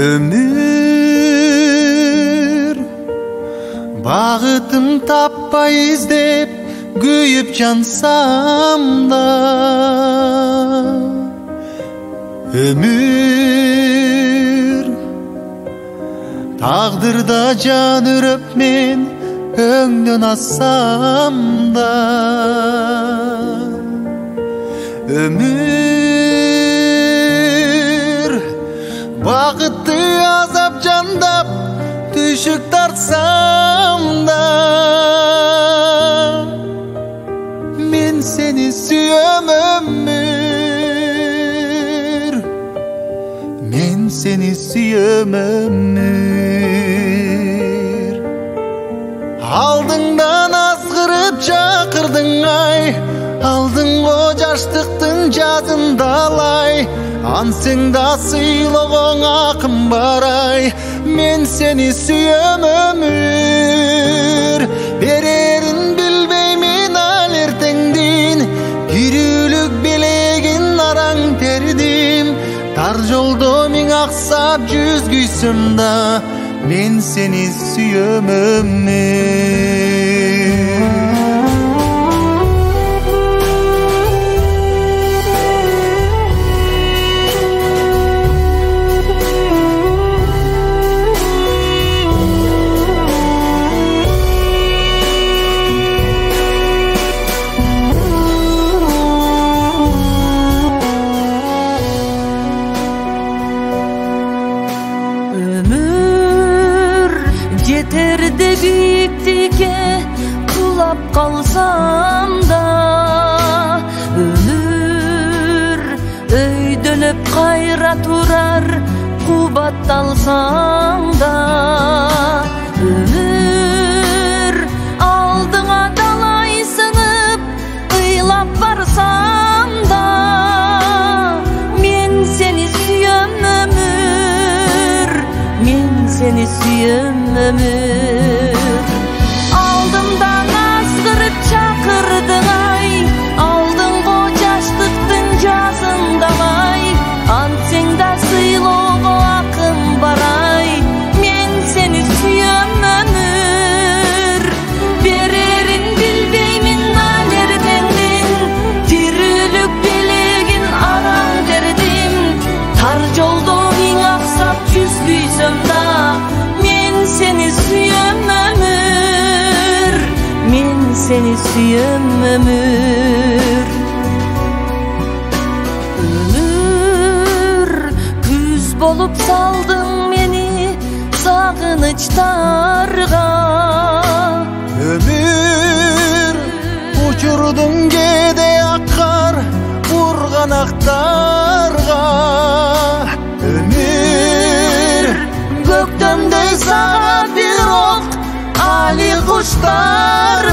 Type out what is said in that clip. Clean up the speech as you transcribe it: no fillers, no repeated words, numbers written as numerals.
Ömür bağıtım tapпай издеп kүйüp jansam da, ömür taqdırda jan өрөp men öңдөн assam da, ömür багытты азап жандап түшүк тартсам da, men seni sүйөm ömür, men seni sүйөm ömür. Алдыңдан азгырып чакырдың ай, алдыңго жаштыктын жазын далай, ансең да сыйлогоң акым бар ай, мен сени сүйөм ömür. Берерин билбеймин ал эртеңдин, кирүүлүк белегин араң тердим, тар жолдо миң аксап жүз күйсөм да, men seni sүйөm ömür. Yeterdi büyüklükке kulap kalsam da, ömür öydölüp kayra turar kubat alsam da, ömür aldığına dalay sınıp ıylap varsam da, men seni sүйөm ömür, men seni sүйөm ömür. Aldımdan azgırıp çakırdın ay, aldıngo jaştıktın жазындamay, antsең da sıylogo akım baray, men seni sүйөm ömür. Bererin bilbeymin al ertеңдин, тирүүлүк белегин араң бердим, тар жолдо миң аксап жүз күйсөм да, seni sүйөm ömür, men seni sүйөm ömür. Ömür күз болуп салдың мени сагынычтарга, Ömür учурдуң кээде аккар бурганактарга, ömür көктөмдөй сага бирок али куштар